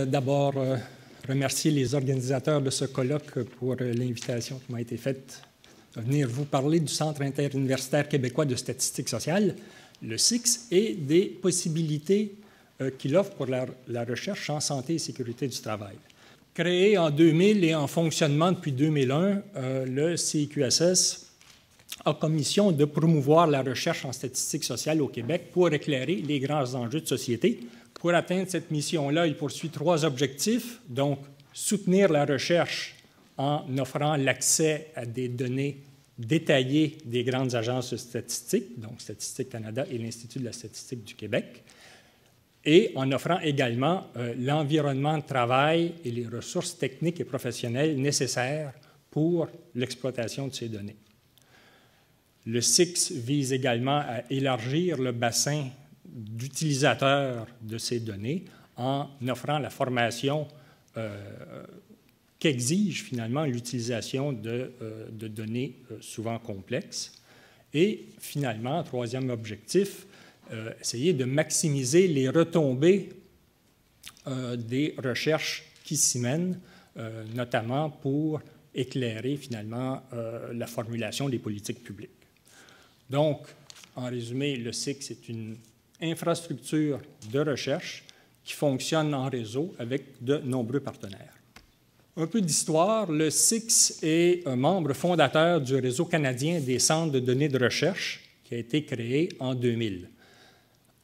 d'abord remercier les organisateurs de ce colloque pour l'invitation qui m'a été faite de venir vous parler du Centre interuniversitaire québécois de statistique sociale, le CIQS, et des possibilités qu'il offre pour la recherche en santé et sécurité du travail. Créé en 2000 et en fonctionnement depuis 2001, le CIQSS a comme mission de promouvoir la recherche en statistique sociale au Québec pour éclairer les grands enjeux de société. Pour atteindre cette mission-là, il poursuit 3 objectifs. Donc, soutenir la recherche en offrant l'accès à des données détaillées des grandes agences de statistiques, donc Statistique Canada et l'Institut de la statistique du Québec, et en offrant également l'environnement de travail et les ressources techniques et professionnelles nécessaires pour l'exploitation de ces données. Le CIQS vise également à élargir le bassin d'utilisateurs de ces données en offrant la formation qu'exige finalement l'utilisation de données souvent complexes. Et finalement, troisième objectif, essayer de maximiser les retombées des recherches qui s'y mènent, notamment pour éclairer finalement la formulation des politiques publiques. Donc, en résumé, le CIQS est une infrastructure de recherche qui fonctionne en réseau avec de nombreux partenaires. Un peu d'histoire, le CIQS est un membre fondateur du Réseau canadien des centres de données de recherche qui a été créé en 2000.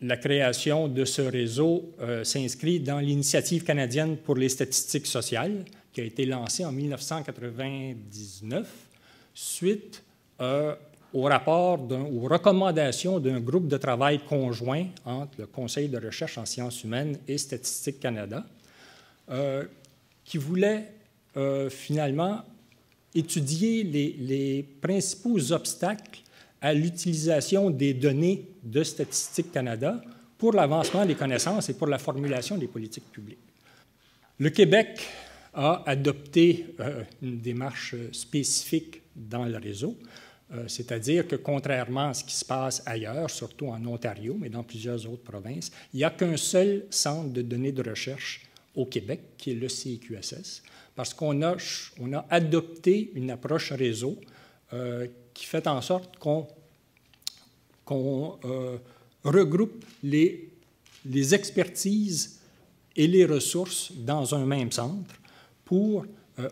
La création de ce réseau s'inscrit dans l'Initiative canadienne pour les statistiques sociales qui a été lancée en 1999 suite aux recommandations d'un groupe de travail conjoint entre le Conseil de recherche en sciences humaines et Statistique Canada, qui voulait finalement étudier les principaux obstacles à l'utilisation des données de Statistique Canada pour l'avancement des connaissances et pour la formulation des politiques publiques. Le Québec a adopté une démarche spécifique dans le réseau, c'est-à-dire que contrairement à ce qui se passe ailleurs, surtout en Ontario, mais dans plusieurs autres provinces, il n'y a qu'un seul centre de données de recherche au Québec, qui est le CIQSS, parce qu'on a adopté une approche réseau qui fait en sorte qu'on regroupe les expertises et les ressources dans un même centre pour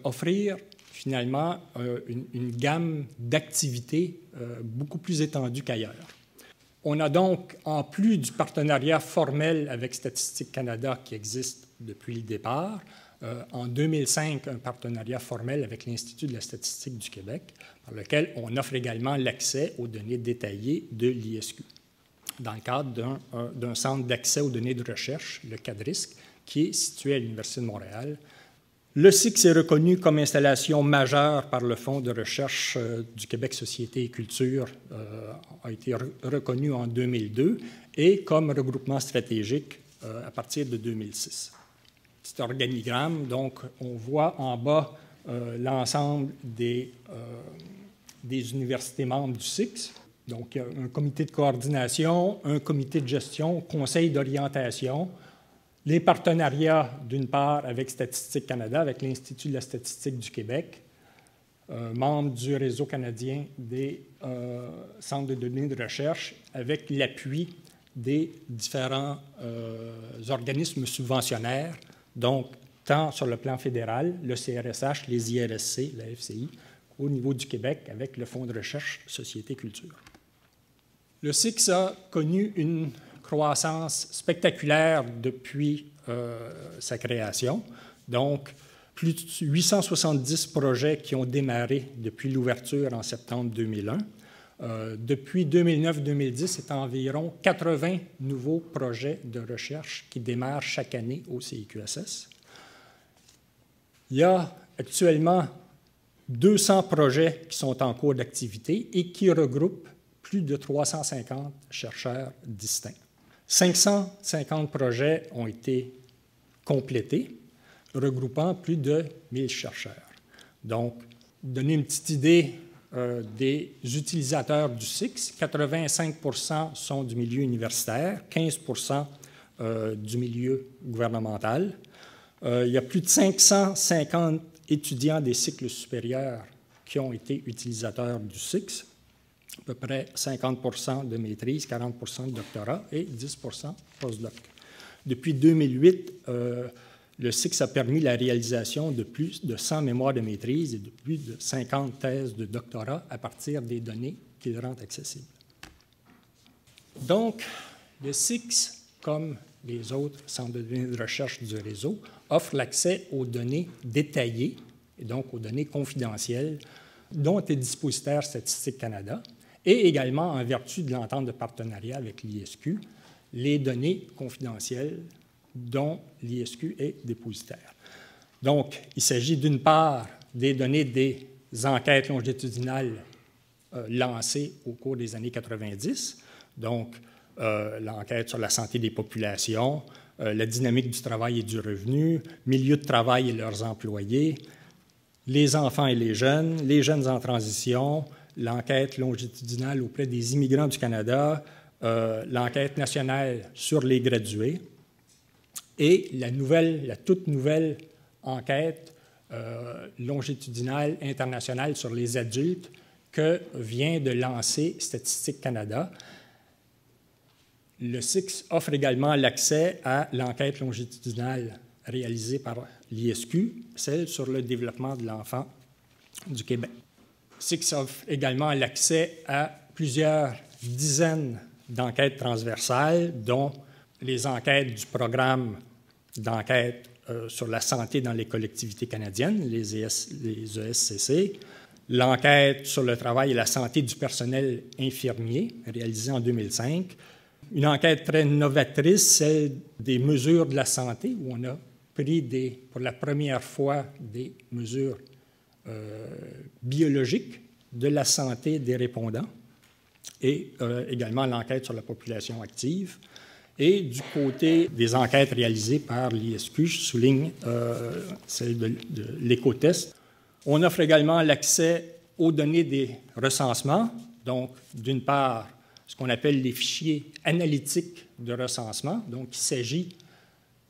offrir finalement une gamme d'activités beaucoup plus étendue qu'ailleurs. On a donc, en plus du partenariat formel avec Statistique Canada qui existe depuis le départ, en 2005, un partenariat formel avec l'Institut de la statistique du Québec, par lequel on offre également l'accès aux données détaillées de l'ISQ, dans le cadre d'un centre d'accès aux données de recherche, le CADRISC, qui est situé à l'Université de Montréal. Le CIQS est reconnu comme installation majeure par le Fonds de recherche du Québec Société et Culture, a été reconnu en 2002, et comme regroupement stratégique à partir de 2006. Petit organigramme, donc on voit en bas l'ensemble des universités membres du CIQS. Donc, il y a un comité de coordination, un comité de gestion, conseil d'orientation, les partenariats, d'une part, avec Statistique Canada, avec l'Institut de la statistique du Québec, membre du réseau canadien des centres de données de recherche, avec l'appui des différents organismes subventionnaires, donc tant sur le plan fédéral, le CRSH, les IRSC, la FCI, au niveau du Québec, avec le Fonds de recherche Société Culture. Le CIQS a connu une croissance spectaculaire depuis sa création. Donc, plus de 870 projets qui ont démarré depuis l'ouverture en septembre 2001. Depuis 2009-2010, c'est environ 80 nouveaux projets de recherche qui démarrent chaque année au CIQSS. Il y a actuellement 200 projets qui sont en cours d'activité et qui regroupent plus de 350 chercheurs distincts. 550 projets ont été complétés, regroupant plus de 1000 chercheurs. Donc, donner une petite idée des utilisateurs du CIQS, 85% sont du milieu universitaire, 15% du milieu gouvernemental. Il y a plus de 550 étudiants des cycles supérieurs qui ont été utilisateurs du SIX, à peu près 50 de maîtrise, 40 de doctorat et 10 postdoc. Depuis 2008, le SIX a permis la réalisation de plus de 100 mémoires de maîtrise et de plus de 50 thèses de doctorat à partir des données qu'il rend accessibles. Donc, le SIX, comme les autres centres de données de recherche du réseau, offre l'accès aux données détaillées, et donc aux données confidentielles, dont est dépositaire Statistique Canada, et également, en vertu de l'entente de partenariat avec l'ISQ, les données confidentielles dont l'ISQ est dépositaire. Donc, il s'agit d'une part des données des enquêtes longitudinales lancées au cours des années 90, donc l'enquête sur la santé des populations, la dynamique du travail et du revenu, milieu de travail et leurs employés, les enfants et les jeunes en transition, l'enquête longitudinale auprès des immigrants du Canada, l'enquête nationale sur les gradués et la toute nouvelle enquête longitudinale internationale sur les adultes que vient de lancer Statistique Canada. Le SIX offre également l'accès à l'enquête longitudinale réalisée par l'ISQ, celle sur le développement de l'enfant du Québec. SIX offre également l'accès à plusieurs dizaines d'enquêtes transversales, dont les enquêtes du programme d'enquête sur la santé dans les collectivités canadiennes, les ESCC, l'enquête sur le travail et la santé du personnel infirmier, réalisée en 2005, une enquête très novatrice, celle des mesures de la santé, où on a pris pour la première fois des mesures biologiques de la santé des répondants, et également l'enquête sur la population active. Et du côté des enquêtes réalisées par l'ISQ, je souligne celle de l'écotest. On offre également l'accès aux données des recensements, donc d'une part ce qu'on appelle les fichiers analytiques de recensement, donc il s'agit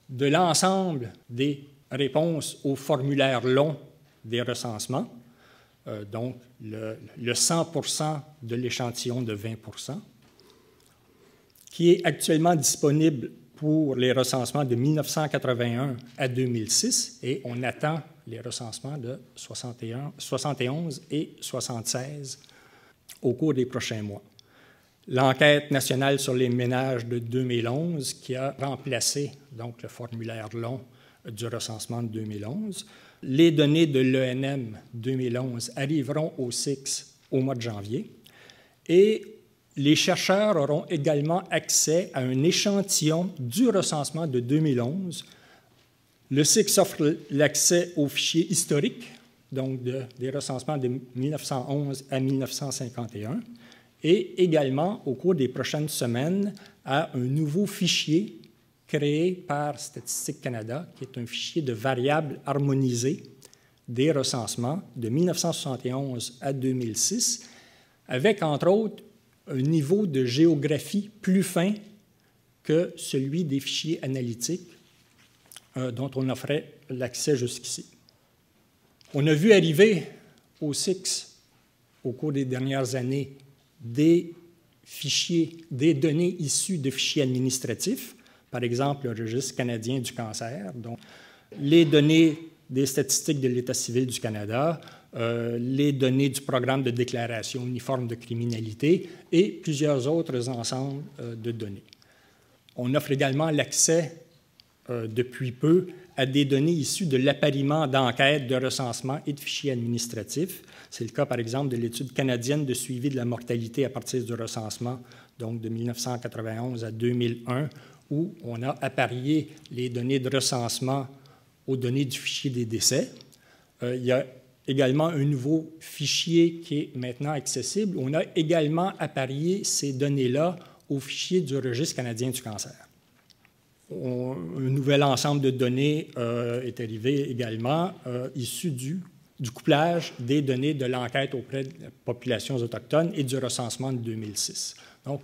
de l'ensemble des réponses aux formulaires longs des recensements, donc le 100 de l'échantillon de 20 qui est actuellement disponible pour les recensements de 1981 à 2006, et on attend les recensements de 71 et 76 au cours des prochains mois. L'enquête nationale sur les ménages de 2011 qui a remplacé donc le formulaire long du recensement de 2011. Les données de l'ENM 2011 arriveront au SIX au mois de janvier et les chercheurs auront également accès à un échantillon du recensement de 2011. Le SIX offre l'accès aux fichiers historiques, donc des recensements de 1911 à 1951, et également, au cours des prochaines semaines, à un nouveau fichier créé par Statistique Canada, qui est un fichier de variables harmonisées des recensements de 1971 à 2006, avec, entre autres, un niveau de géographie plus fin que celui des fichiers analytiques dont on offrait l'accès jusqu'ici. On a vu arriver au SIX, au cours des dernières années, des données issues de fichiers administratifs, par exemple le Registre canadien du cancer, donc les données des statistiques de l'État civil du Canada, les données du programme de déclaration uniforme de criminalité et plusieurs autres ensembles de données. On offre également l'accès depuis peu à des données issues de l'appariement d'enquêtes de recensement et de fichiers administratifs. C'est le cas, par exemple, de l'étude canadienne de suivi de la mortalité à partir du recensement, donc de 1991 à 2001, où on a apparié les données de recensement aux données du fichier des décès. Il y a également un nouveau fichier qui est maintenant accessible. On a également apparié ces données-là au fichier du Registre canadien du cancer. Un nouvel ensemble de données est arrivé également, issu du couplage des données de l'enquête auprès des populations autochtones et du recensement de 2006. Donc,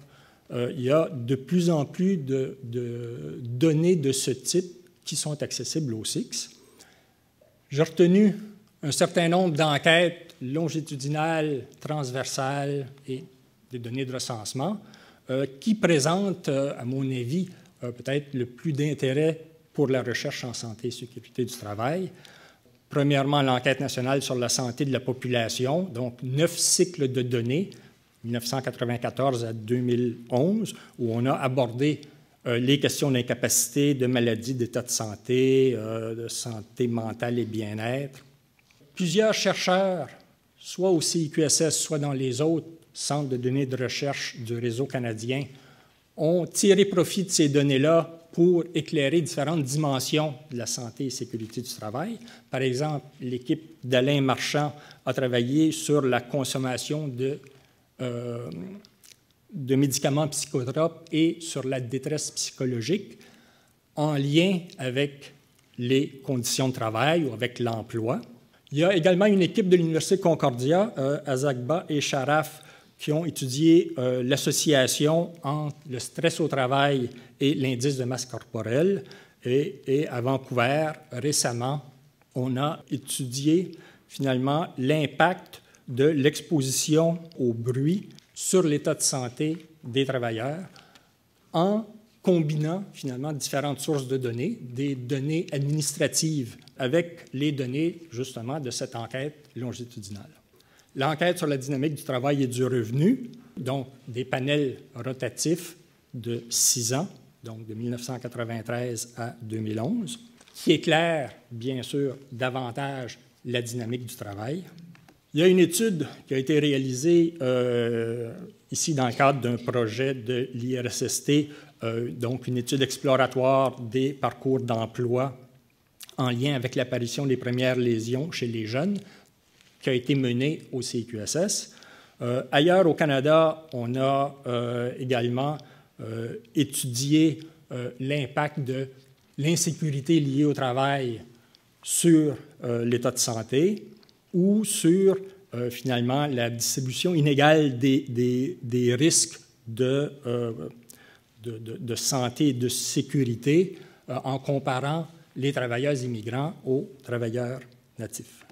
il y a de plus en plus de données de ce type qui sont accessibles au CICS. J'ai retenu un certain nombre d'enquêtes longitudinales, transversales et des données de recensement qui présentent, à mon avis, peut-être le plus d'intérêt pour la recherche en santé et sécurité du travail. Premièrement, l'enquête nationale sur la santé de la population, donc 9 cycles de données, 1994 à 2011, où on a abordé les questions d'incapacité, de maladie, d'état de santé mentale et bien-être. Plusieurs chercheurs, soit au CIQSS, soit dans les autres centres de données de recherche du réseau canadien, ont tiré profit de ces données-là pour éclairer différentes dimensions de la santé et sécurité du travail. Par exemple, l'équipe d'Alain Marchand a travaillé sur la consommation de médicaments psychotropes et sur la détresse psychologique en lien avec les conditions de travail ou avec l'emploi. Il y a également une équipe de l'Université Concordia, Azagba et Sharaf, qui ont étudié l'association entre le stress au travail et l'indice de masse corporelle. Et à Vancouver, récemment, on a étudié finalement l'impact de l'exposition au bruit sur l'état de santé des travailleurs en combinant finalement différentes sources de données, des données administratives avec les données justement de cette enquête longitudinale. L'enquête sur la dynamique du travail et du revenu, donc des panels rotatifs de 6 ans, donc de 1993 à 2011, qui éclaire bien sûr davantage la dynamique du travail. Il y a une étude qui a été réalisée ici dans le cadre d'un projet de l'IRSST, donc une étude exploratoire des parcours d'emploi en lien avec l'apparition des premières lésions chez les jeunes, qui a été menée au CIQSS. Ailleurs au Canada, on a également étudié l'impact de l'insécurité liée au travail sur l'état de santé ou sur finalement la distribution inégale des risques de santé et de sécurité en comparant les travailleurs immigrants aux travailleurs natifs.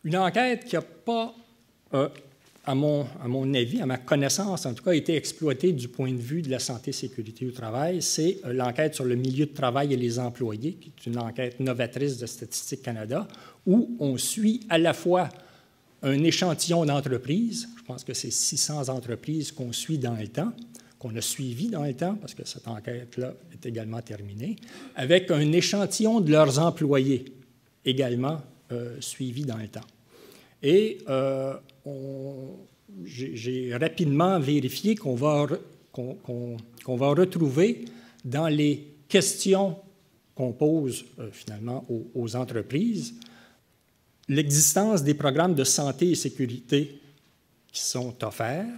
Une enquête qui n'a pas, à mon avis, à ma connaissance en tout cas, été exploitée du point de vue de la santé et sécurité au travail, c'est l'enquête sur le milieu de travail et les employés, qui est une enquête novatrice de Statistique Canada, où on suit à la fois un échantillon d'entreprises, je pense que c'est 600 entreprises qu'on suit dans le temps, qu'on a suivies dans le temps, parce que cette enquête-là est également terminée, avec un échantillon de leurs employés, également suivis dans le temps. Et j'ai rapidement vérifié qu'on va retrouver dans les questions qu'on pose finalement aux entreprises l'existence des programmes de santé et sécurité qui sont offerts.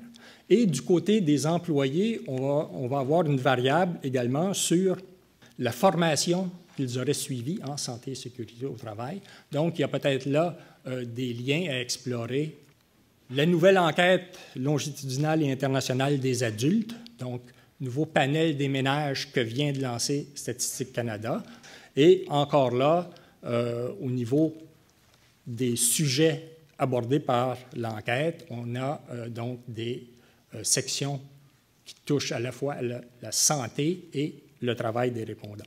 Et du côté des employés, on va avoir une variable également sur la formation qu'ils auraient suivie en santé et sécurité au travail. Donc, il y a peut-être là des liens à explorer. La nouvelle enquête longitudinale et internationale des adultes, donc nouveau panel des ménages que vient de lancer Statistique Canada. Et encore là, au niveau des sujets abordés par l'enquête, on a donc des sections qui touchent à la fois la santé et le travail des répondants.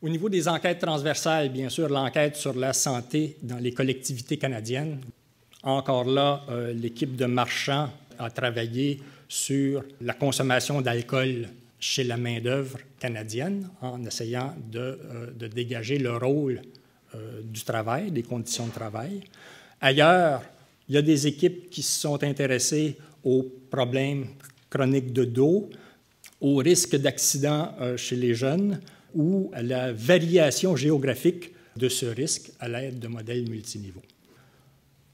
Au niveau des enquêtes transversales, bien sûr, l'enquête sur la santé dans les collectivités canadiennes. Encore là, l'équipe de Marchand a travaillé sur la consommation d'alcool chez la main-d'œuvre canadienne en essayant de dégager le rôle du travail, des conditions de travail. Ailleurs, il y a des équipes qui se sont intéressées aux problèmes chroniques de dos, aux risques d'accident chez les jeunes ou à la variation géographique de ce risque à l'aide de modèles multiniveaux.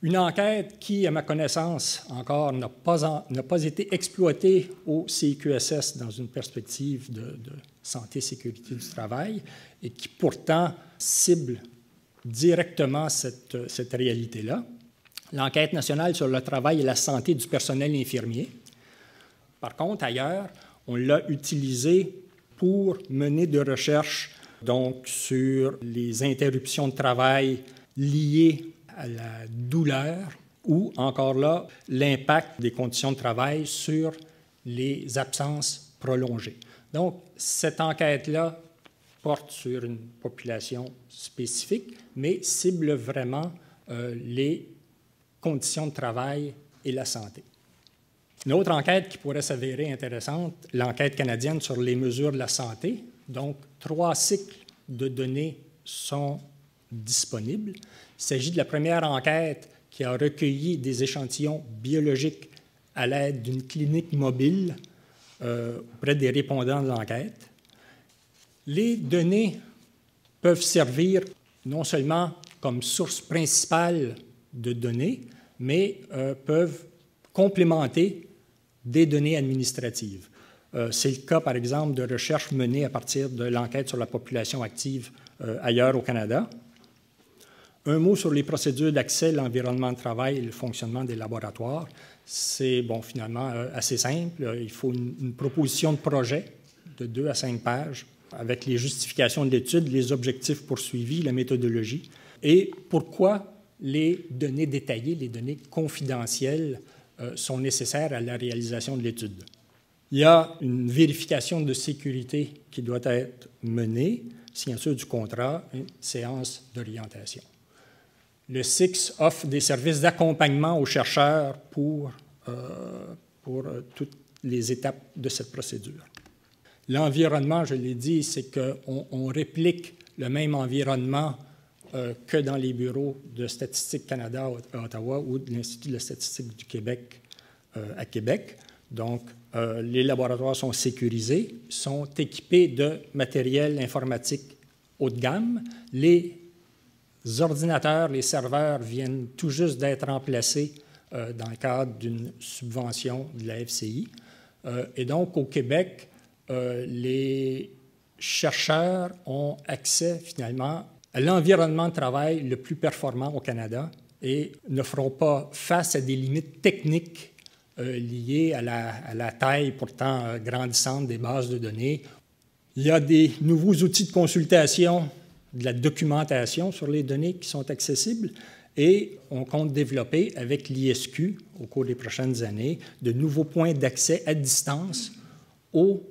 Une enquête qui, à ma connaissance, encore n'a pas été exploitée au CIQSS dans une perspective de santé et sécurité du travail et qui pourtant cible directement cette réalité-là. L'enquête nationale sur le travail et la santé du personnel infirmier. Par contre, ailleurs, on l'a utilisé pour mener des recherches donc sur les interruptions de travail liées à la douleur ou, encore là, l'impact des conditions de travail sur les absences prolongées. Donc, cette enquête-là porte sur une population spécifique, mais cible vraiment les conditions de travail et la santé. Une autre enquête qui pourrait s'avérer intéressante, l'enquête canadienne sur les mesures de la santé. Donc, 3 cycles de données sont disponibles. Il s'agit de la première enquête qui a recueilli des échantillons biologiques à l'aide d'une clinique mobile auprès des répondants de l'enquête. Les données peuvent servir non seulement comme source principale de données, mais peuvent complémenter des données administratives. C'est le cas, par exemple, de recherches menées à partir de l'enquête sur la population active ailleurs au Canada. Un mot sur les procédures d'accès, l'environnement de travail et le fonctionnement des laboratoires. C'est finalement assez simple. Il faut une proposition de projet de 2 à 5 pages avec les justifications de l'étude, les objectifs poursuivis, la méthodologie et pourquoi les données détaillées, les données confidentielles sont nécessaires à la réalisation de l'étude. Il y a une vérification de sécurité qui doit être menée, signature du contrat, une séance d'orientation. Le SIX offre des services d'accompagnement aux chercheurs pour toutes les étapes de cette procédure. L'environnement, je l'ai dit, c'est qu'on réplique le même environnement que dans les bureaux de Statistique Canada à Ottawa ou de l'Institut de la statistique du Québec à Québec. Donc, les laboratoires sont sécurisés, sont équipés de matériel informatique haut de gamme. Les ordinateurs, les serveurs viennent tout juste d'être remplacés dans le cadre d'une subvention de la FCI. Et donc, au Québec, les chercheurs ont accès finalement à l'environnement de travail le plus performant au Canada et ne feront pas face à des limites techniques liées à la taille pourtant grandissante des bases de données. Il y a des nouveaux outils de consultation, de la documentation sur les données qui sont accessibles et on compte développer avec l'ISQ, au cours des prochaines années, de nouveaux points d'accès à distance aux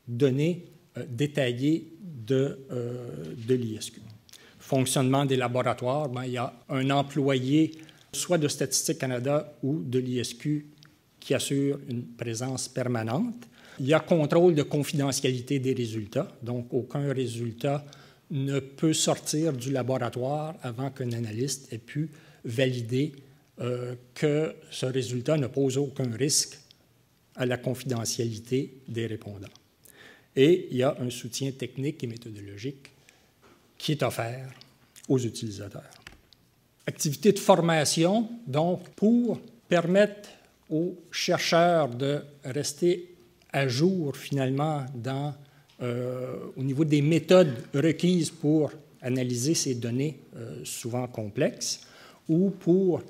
données détaillées de l'ISQ. Fonctionnement des laboratoires, il y a un employé, soit de Statistique Canada ou de l'ISQ, qui assure une présence permanente. Il y a contrôle de confidentialité des résultats, donc aucun résultat ne peut sortir du laboratoire avant qu'un analyste ait pu valider que ce résultat ne pose aucun risque à la confidentialité des répondants. Et il y a un soutien technique et méthodologique qui est offert aux utilisateurs. Activité de formation, donc, pour permettre aux chercheurs de rester à jour, finalement, au niveau des méthodes requises pour analyser ces données souvent complexes ou pour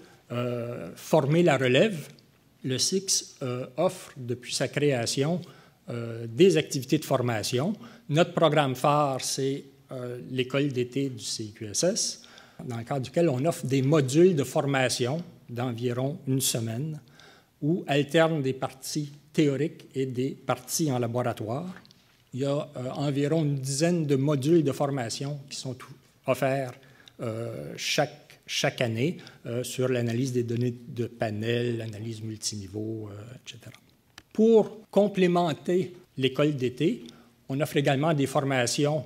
former la relève. Le SIX offre, depuis sa création, des activités de formation. Notre programme phare, c'est l'école d'été du CIQSS, dans le cadre duquel on offre des modules de formation d'environ une semaine où alternent des parties théoriques et des parties en laboratoire. Il y a environ une dizaine de modules de formation qui sont offerts chaque année sur l'analyse des données de panel, l'analyse multiniveau, etc. Pour complémenter l'école d'été, on offre également des formations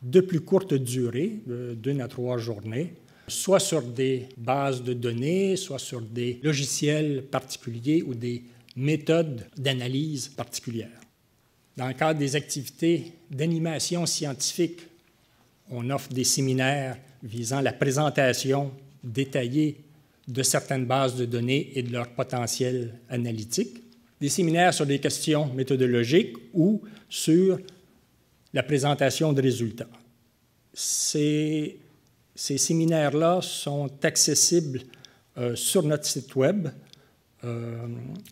de plus courte durée, de 2 à 3 journées, soit sur des bases de données, soit sur des logiciels particuliers ou des méthodes d'analyse particulières. Dans le cadre des activités d'animation scientifique, on offre des séminaires visant la présentation détaillée de certaines bases de données et de leur potentiel analytique, des séminaires sur des questions méthodologiques ou sur la présentation de résultats. Ces séminaires-là sont accessibles sur notre site Web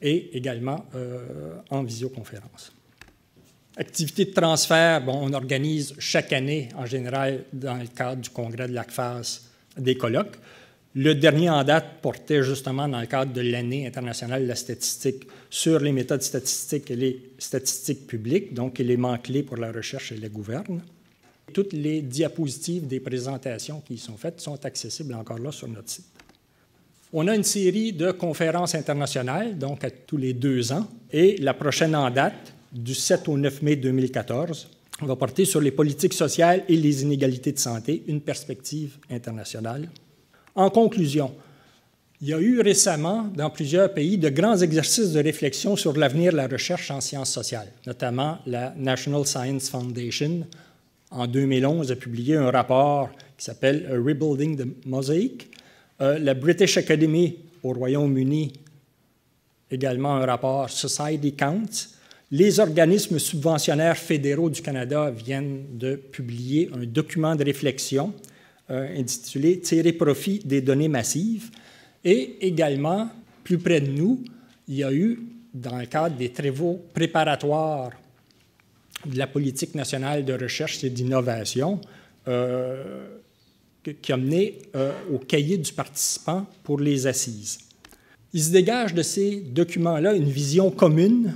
et également en visioconférence. Activité de transfert, bon, on organise chaque année, en général, dans le cadre du congrès de l'ACFAS, des colloques. Le dernier en date portait justement dans le cadre de l'année internationale de la statistique sur les méthodes statistiques et les statistiques publiques, donc éléments clés pour la recherche et la gouverne. Toutes les diapositives des présentations qui y sont faites sont accessibles encore là sur notre site. On a une série de conférences internationales, donc à tous les 2 ans, et la prochaine en date, du 7 au 9 mai 2014, va porter sur les politiques sociales et les inégalités de santé, une perspective internationale. En conclusion, il y a eu récemment, dans plusieurs pays, de grands exercices de réflexion sur l'avenir de la recherche en sciences sociales, notamment la National Science Foundation, en 2011, a publié un rapport qui s'appelle « Rebuilding the Mosaic ». La British Academy au Royaume-Uni, également un rapport « Society Counts ». Les organismes subventionnaires fédéraux du Canada viennent de publier un document de réflexion intitulé « Tirer profit des données massives ». Et également, plus près de nous, il y a eu, dans le cadre des travaux préparatoires de la politique nationale de recherche et d'innovation, qui a mené au cahier du participant pour les assises. Il se dégage de ces documents-là une vision commune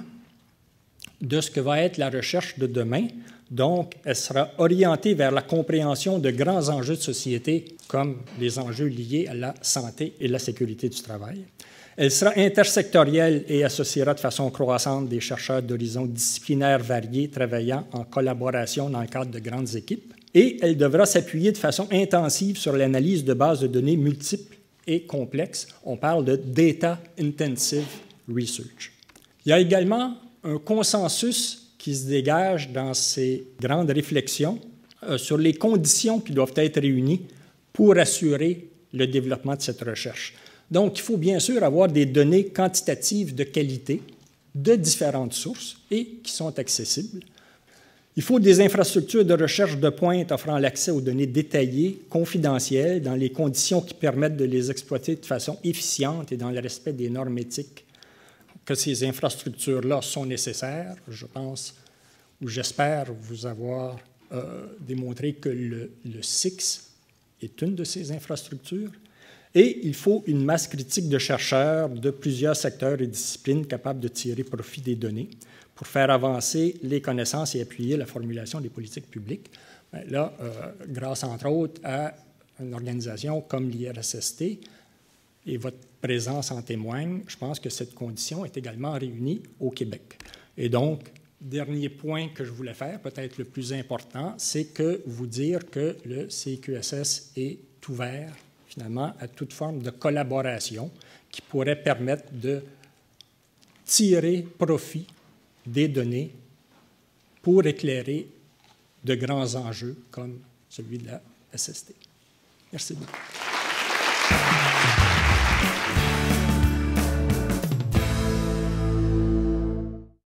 de ce que va être la recherche de demain. Donc, elle sera orientée vers la compréhension de grands enjeux de société, comme les enjeux liés à la santé et la sécurité du travail. Elle sera intersectorielle et associera de façon croissante des chercheurs d'horizons disciplinaires variés travaillant en collaboration dans le cadre de grandes équipes. Et elle devra s'appuyer de façon intensive sur l'analyse de bases de données multiples et complexes. On parle de Data Intensive Research. Il y a également un consensus qui se dégage dans ces grandes réflexions sur les conditions qui doivent être réunies pour assurer le développement de cette recherche. Donc, il faut bien sûr avoir des données quantitatives de qualité de différentes sources et qui sont accessibles. Il faut des infrastructures de recherche de pointe offrant l'accès aux données détaillées, confidentielles, dans les conditions qui permettent de les exploiter de façon efficiente et dans le respect des normes éthiques. Que ces infrastructures-là sont nécessaires, je pense, ou j'espère vous avoir démontré que le SIX est une de ces infrastructures. Et il faut une masse critique de chercheurs de plusieurs secteurs et disciplines capables de tirer profit des données pour faire avancer les connaissances et appuyer la formulation des politiques publiques. Là, grâce entre autres à une organisation comme l'IRSST, et votre présence en témoigne, je pense que cette condition est également réunie au Québec. Et donc, dernier point que je voulais faire, peut-être le plus important, c'est que vous dire que le CQSS est ouvert finalement à toute forme de collaboration qui pourrait permettre de tirer profit des données pour éclairer de grands enjeux comme celui de la SST. Merci beaucoup.